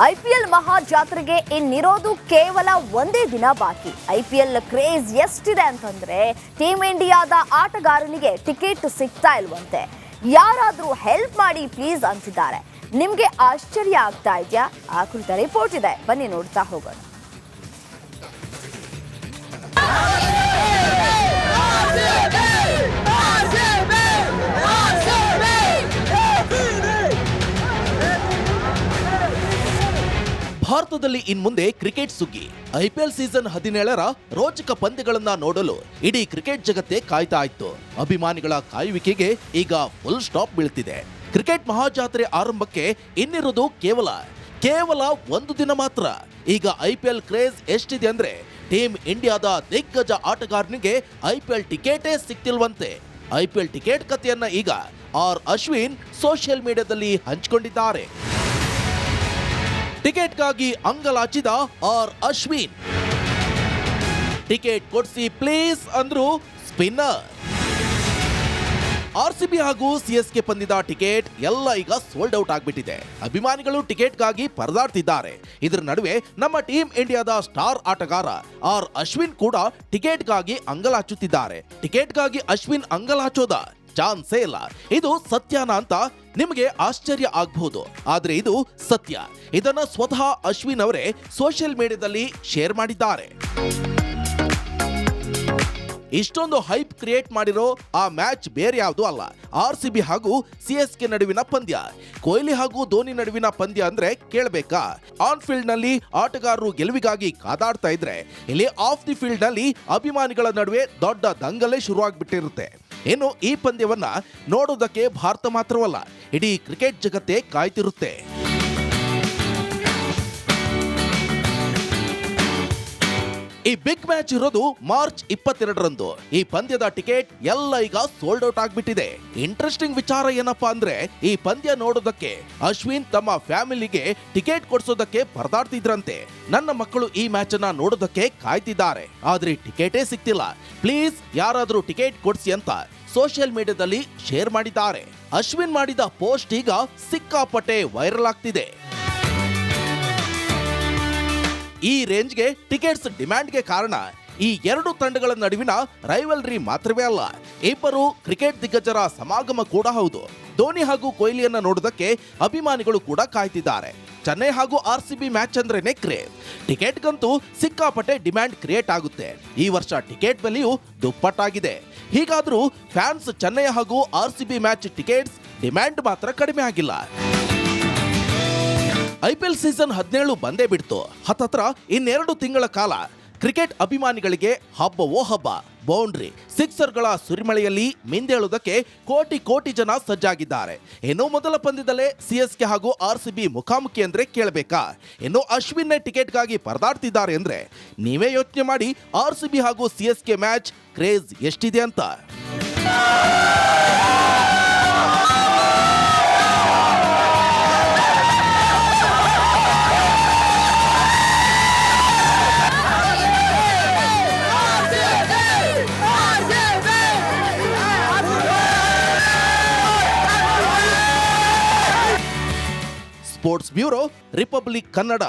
IPL ಮಹಾ ಜಾತ್ರೆಗೆ ಇನ್ನಿರೋದು ಕೇವಲ ಒಂದೇ ದಿನ ಬಾಕಿ. ಐಪಿಎಲ್ ಕ್ರೇಜ್ ಎಷ್ಟಿದೆ ಅಂತಂದ್ರೆ ಟೀಮ್ ಇಂಡಿಯಾದ ಆಟಗಾರನಿಗೆ ಟಿಕೆಟ್ ಸಿಗ್ತಾ ಇಲ್ವಂತೆ. ಯಾರಾದ್ರೂ ಹೆಲ್ಪ್ ಮಾಡಿ ಪ್ಲೀಸ್ ಅಂತಿದ್ದಾರೆ. ನಿಮ್ಗೆ ಆಶ್ಚರ್ಯ ಆಗ್ತಾ ಇದೆಯಾ? ಆ ಕುರಿತ ರಿಪೋರ್ಟ್ ಇದೆ, ಬನ್ನಿ ನೋಡ್ತಾ ಹೋಗೋಣ. ಭಾರತದಲ್ಲಿ ಇನ್ಮುಂದೆ ಕ್ರಿಕೆಟ್ ಸುಗ್ಗಿ. ಐಪಿಎಲ್ ಸೀಸನ್ 17ರ ರೋಚಕ ಪಂದ್ಯಗಳನ್ನ ನೋಡಲು ಇಡೀ ಕ್ರಿಕೆಟ್ ಜಗತ್ತೇ ಕಾಯ್ತಾ ಇತ್ತು. ಅಭಿಮಾನಿಗಳ ಕಾಯುವಿಕೆಗೆ ಈಗ ಫುಲ್ ಸ್ಟಾಪ್ ಬೀಳ್ತಿದೆ. ಕ್ರಿಕೆಟ್ ಮಹಾಜಾತ್ರೆ ಆರಂಭಕ್ಕೆ ಇನ್ನಿರೋದು ಕೇವಲ ಒಂದು ದಿನ ಮಾತ್ರ. ಈಗ ಐಪಿಎಲ್ ಕ್ರೇಜ್ ಎಷ್ಟಿದೆ ಅಂದ್ರೆ ಟೀಮ್ ಇಂಡಿಯಾದ ದಿಗ್ಗಜ ಆಟಗಾರನಿಗೆ ಐಪಿಎಲ್ ಟಿಕೆಟೇ ಸಿಕ್ತಿಲ್ವಂತೆ. ಐಪಿಎಲ್ ಟಿಕೆಟ್ ಕಥೆಯನ್ನ ಈಗ ಅಶ್ವಿನ್ ಸೋಷಿಯಲ್ ಮೀಡಿಯಾದಲ್ಲಿ ಹಂಚಿಕೊಂಡಿದ್ದಾರೆ. ಟಿಕೆಟ್ಗಾಗಿ ಅಂಗಲಾಚಿದ ಅಶ್ವಿನ್. ಟಿಕೆಟ್ ಕೊಡ್ಸಿ ಪ್ಲೀಸ್ ಅಂದ್ರು ಸ್ಪಿನ್ನರ್. ಆರ್ಸಿಬಿ ಹಾಗೂ ಸಿಎಸ್ಕೆ ಪಂದ್ಯದ ಟಿಕೆಟ್ ಎಲ್ಲ ಈಗ ಸೋಲ್ಡ್ ಔಟ್ ಆಗ್ಬಿಟ್ಟಿದೆ. ಅಭಿಮಾನಿಗಳು ಪರದಾಡ್ತಿದ್ದಾರೆ. ಇದರ ನಡುವೆ ನಮ್ಮ ಟೀಮ್ ಇಂಡಿಯಾದ ಸ್ಟಾರ್ ಆಟಗಾರ ಅಶ್ವಿನ್ ಕೂಡ ಟಿಕೆಟ್ಗಾಗಿ ಅಂಗಲಾಚುತ್ತಿದ್ದಾರೆ. ಟಿಕೆಟ್ಗಾಗಿ ಅಶ್ವಿನ್ ಅಂಗಲಾಚೋದ ಚಾನ್ಸೇ ಇಲ್ಲ. ಇದು ಸತ್ಯನಾ ಅಂತ ನಿಮಗೆ ಆಶ್ಚರ್ಯ ಆಗಬಹುದು, ಆದ್ರೆ ಇದು ಸತ್ಯ. ಇದನ್ನ ಸ್ವತಃ ಅಶ್ವಿನ್ ಅವರೇ ಸೋಷಿಯಲ್ ಮೀಡಿಯಾದಲ್ಲಿ ಶೇರ್ ಮಾಡಿದ್ದಾರೆ. ಇಷ್ಟೊಂದು ಹೈಪ್ ಕ್ರಿಯೇಟ್ ಮಾಡಿರೋ ಆ ಮ್ಯಾಚ್ ಬೇರೆ ಯಾವುದೂ ಅಲ್ಲ, ಆರ್ಸಿಬಿ ಹಾಗೂ ಸಿಎಸ್ಕೆ ನಡುವಿನ ಪಂದ್ಯ. ಕೊಹ್ಲಿ ಹಾಗೂ ಧೋನಿ ನಡುವಿನ ಪಂದ್ಯ ಅಂದ್ರೆ ಕೇಳಬೇಕಾ? ಆನ್ ಫೀಲ್ಡ್ ನಲ್ಲಿ ಆಟಗಾರರು ಗೆಲುವಿಗಾಗಿ ಕಾದಾಡ್ತಾ ಇದ್ರೆ, ಇಲ್ಲಿ ಆಫ್ ದಿ ಫೀಲ್ಡ್ ನಲ್ಲಿ ಅಭಿಮಾನಿಗಳ ನಡುವೆ ದೊಡ್ಡ ದಂಗಲೇ ಶುರುವಾಗ್ಬಿಟ್ಟಿರುತ್ತೆ. ಇನ್ನು ಈ ಪಂದ್ಯವನ್ನ ನೋಡೋದಕ್ಕೆ ಭಾರತ ಮಾತ್ರವಲ್ಲ, ಇಡೀ ಕ್ರಿಕೆಟ್ ಜಗತ್ತೇ ಕಾಯ್ತಿರುತ್ತೆ. ಈ ಬಿಗ್ ಮ್ಯಾಚ್ ಇರೋದು ಮಾರ್ಚ್ 22ರಂದು. ಈ ಪಂದ್ಯದ ಟಿಕೆಟ್ ಎಲ್ಲ ಈಗ ಸೋಲ್ಡ್ ಔಟ್ ಆಗ್ಬಿಟ್ಟಿದೆ. ಇಂಟ್ರೆಸ್ಟಿಂಗ್ ವಿಚಾರ ಏನಪ್ಪಾ ಅಂದ್ರೆ, ಈ ಪಂದ್ಯ ನೋಡೋದಕ್ಕೆ ಅಶ್ವಿನ್ ತಮ್ಮ ಫ್ಯಾಮಿಲಿಗೆ ಟಿಕೆಟ್ ಕೊಡ್ಸೋದಕ್ಕೆ ಪರದಾಡ್ತಿದ್ರಂತೆ. ನನ್ನ ಮಕ್ಕಳು ಈ ಮ್ಯಾಚ್ ಅನ್ನ ನೋಡೋದಕ್ಕೆ ಕಾಯ್ತಿದ್ದಾರೆ, ಆದ್ರೆ ಟಿಕೆಟೇ ಸಿಕ್ತಿಲ್ಲ, ಪ್ಲೀಸ್ ಯಾರಾದ್ರೂ ಟಿಕೆಟ್ ಕೊಡ್ಸಿ ಅಂತ ಸೋಷಿಯಲ್ ಮೀಡಿಯಾದಲ್ಲಿ ಶೇರ್ ಮಾಡಿದ್ದಾರೆ. ಅಶ್ವಿನ್ ಮಾಡಿದ ಪೋಸ್ಟ್ ಈಗ ಸಿಕ್ಕಾಪಟ್ಟೆ ವೈರಲ್ ಆಗ್ತಿದೆ. ಈ ರೇಂಜ್ಗೆ ಟಿಕೆಟ್ಸ್ ಡಿಮ್ಯಾಂಡ್ಗೆ ಕಾರಣ ಈ ಎರಡು ತಂಡಗಳ ನಡುವಿನ ರೈವಲ್ರಿ ಮಾತ್ರವೇ ಅಲ್ಲ, ಇಬ್ಬರು ಕ್ರಿಕೆಟ್ ದಿಗ್ಗಜರ ಸಮಾಗಮ ಕೂಡ ಹೌದು. ಧೋನಿ ಹಾಗೂ ಕೊಹ್ಲಿಯನ್ನ ನೋಡೋದಕ್ಕೆ ಅಭಿಮಾನಿಗಳು ಕೂಡ ಕಾಯ್ತಿದ್ದಾರೆ. ಚೆನ್ನೈ ಹಾಗೂ ಆರ್ಸಿಬಿ ಮ್ಯಾಚ್ ಅಂದ್ರೇನೆ ಕ್ರೇಜ್. ಟಿಕೆಟ್ಗಂತೂ ಸಿಕ್ಕಾಪಟ್ಟೆ ಡಿಮ್ಯಾಂಡ್ ಕ್ರಿಯೇಟ್ ಆಗುತ್ತೆ. ಈ ವರ್ಷ ಟಿಕೆಟ್ ಬೆಲೆಯು ದುಪ್ಪಟ್ಟಾಗಿದೆ. ಹೀಗಾದ್ರೂ ಫ್ಯಾನ್ಸ್ ಚೆನ್ನೈ ಹಾಗೂ ಆರ್ಸಿಬಿ ಮ್ಯಾಚ್ ಟಿಕೆಟ್ಸ್ ಡಿಮ್ಯಾಂಡ್ ಮಾತ್ರ ಕಡಿಮೆ ಆಗಿಲ್ಲ. ಐಪಿಎಲ್ ಸೀಸನ್ 17 ಬಂದೇ ಬಿಡ್ತು. ಹತ್ತತ್ರ ಇನ್ನೆರಡು ತಿಂಗಳ ಕಾಲ ಕ್ರಿಕೆಟ್ ಅಭಿಮಾನಿಗಳಿಗೆ ಹಬ್ಬವೋ ಹಬ್ಬ. ಬೌಂಡ್ರಿ ಸಿಕ್ಸರ್ಗಳ ಸುರಿಮಳೆಯಲ್ಲಿ ಮಿಂದೇಳುವುದಕ್ಕೆ ಕೋಟಿ ಜನ ಸಜ್ಜಾಗಿದ್ದಾರೆ. ಇನ್ನು ಮೊದಲ ಪಂದ್ಯದಲ್ಲೇ ಸಿಎಸ್ಕೆ ಹಾಗೂ ಆರ್ಸಿಬಿ ಮುಖಾಮುಖಿ ಅಂದ್ರೆ ಕೇಳಬೇಕಾ? ಇನ್ನು ಅಶ್ವಿನ್ ಟಿಕೆಟ್ಗಾಗಿ ಪರದಾಡ್ತಿದ್ದಾರೆ ಅಂದ್ರೆ ನೀವೇ ಯೋಚನೆ ಮಾಡಿ ಆರ್ಸಿಬಿ ಹಾಗೂ ಸಿಎಸ್ಕೆ ಮ್ಯಾಚ್ ಕ್ರೇಜ್ ಎಷ್ಟಿದೆ ಅಂತ. Sports bureau, republic Kannada.